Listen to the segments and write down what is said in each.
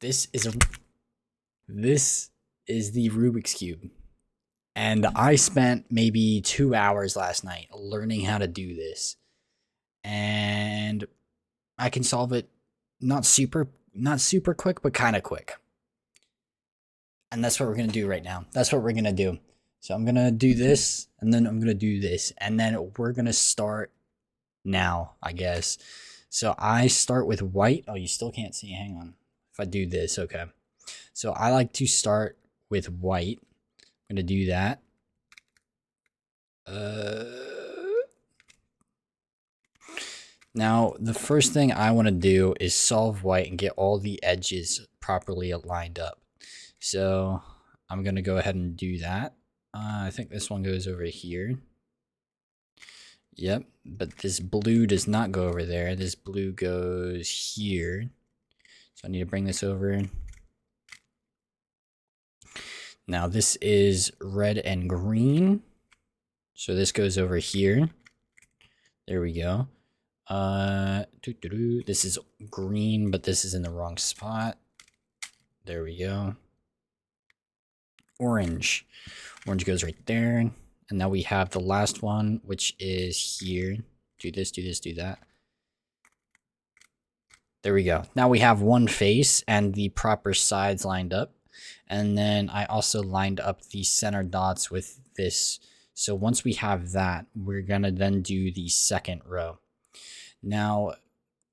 This is a this is the Rubik's Cube. And I spent maybe 2 hours last night learning how to do this. And I can solve it not super quick, but kind of quick. And that's what we're going to do right now. That's what we're going to do. So I'm going to do this, and then I'm going to do this, and then we're going to start now, I guess. So I start with white. Oh, you still can't see. Hang on. If I do this, okay. So I like to start with white. I'm going to do that. Now, the first thing I want to do is solve white and get all the edges properly aligned up. So I'm going to go ahead and do that. I think this one goes over here. Yep, but this blue does not go over there. This blue goes here. So I need to bring this over. Now this is red and green. So this goes over here. There we go. This is green, but this is in the wrong spot. There we go. Orange. Orange goes right there. And now we have the last one, which is here. Do this, do this, do that. There we go. Now we have one face and the proper sides lined up. And then I also lined up the center dots with this. So once we have that, we're going to then do the second row. Now,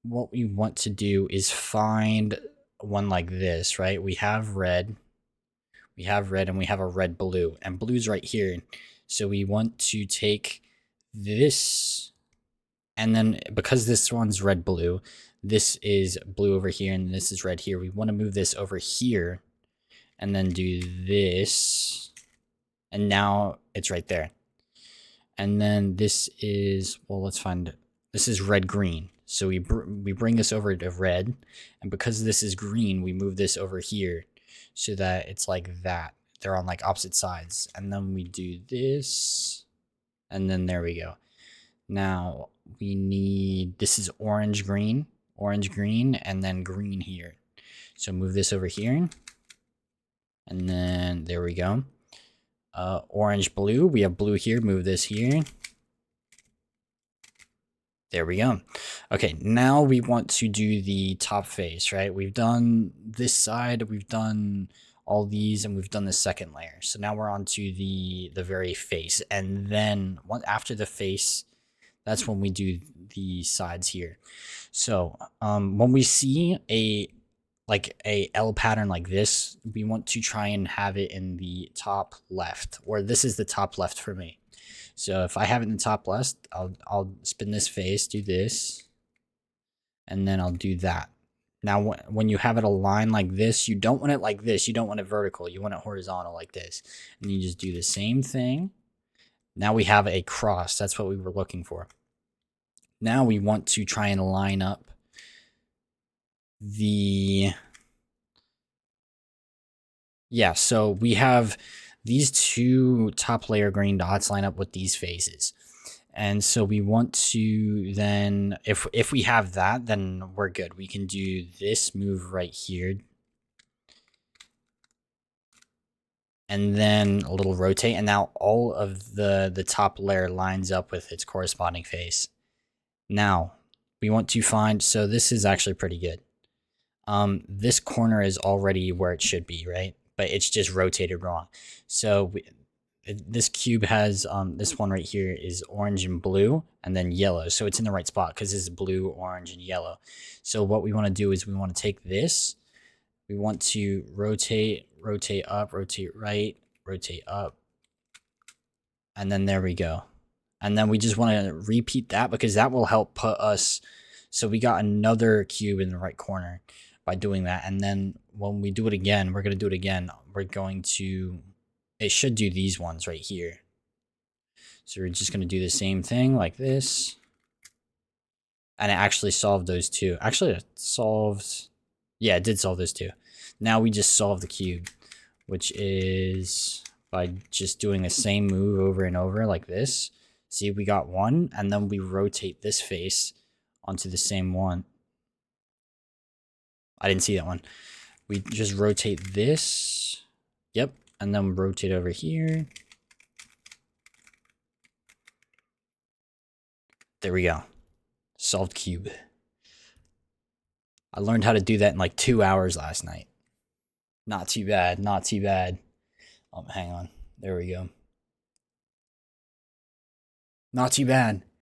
what we want to do is find one like this, right? We have red. We have red and we have a red blue. And blue's right here. So we want to take this. And then because this one's red blue, this is blue over here and this is red here. We want to move this over here and then do this. And now it's right there. And then this is, well, let's find, this is red green. So we bring this over to red. And because this is green, we move this over here so that it's like that. They're on like opposite sides. And then we do this. And then there we go. Now we need, this is orange, green, and then green here. So move this over here. And then there we go. Orange, blue. We have blue here. Move this here. There we go. Okay, now we want to do the top face, right? We've done this side. We've done all these, and we've done the second layer. So now we're on to the very face. And then after the face, that's when we do the sides here. So when we see a L pattern like this, we want to try and have it in the top left, or this is the top left for me. So if I have it in the top left, I'll spin this face, do this, and then I'll do that. Now, when you have it aligned like this, you don't want it like this. You don't want it vertical. You want it horizontal like this. And you just do the same thing. Now we have a cross. That's what we were looking for. Now we want to try and line up the... Yeah, so we have these two top layer green dots line up with these faces. And so we want to then, if we have that, then we're good. We can do this move right here. And then a little rotate. And now all of the top layer lines up with its corresponding face. Now, we want to find, so this is actually pretty good. This corner is already where it should be, right? But it's just rotated wrong. So this cube has, this one right here is orange and blue and then yellow. So it's in the right spot because this is blue, orange, and yellow. So what we want to do is we want to take this. We want to rotate up, rotate right, rotate up. And then there we go. And then we just want to repeat that because that will help put us. So we got another cube in the right corner by doing that. And then when we do it again, we're going to do it again. We're going to, it should do these ones right here. So we're just going to do the same thing like this. And it actually solved those two. Actually, it solved, yeah, it did solve those two. Now we just solve the cube, which is by just doing the same move over and over like this. See, we got one, and then we rotate this face onto the same one. I didn't see that one. We just rotate this. Yep. And then rotate over here. There we go. Solved cube. I learned how to do that in like 2 hours last night. Not too bad. Not too bad. Oh, hang on. There we go. Not too bad.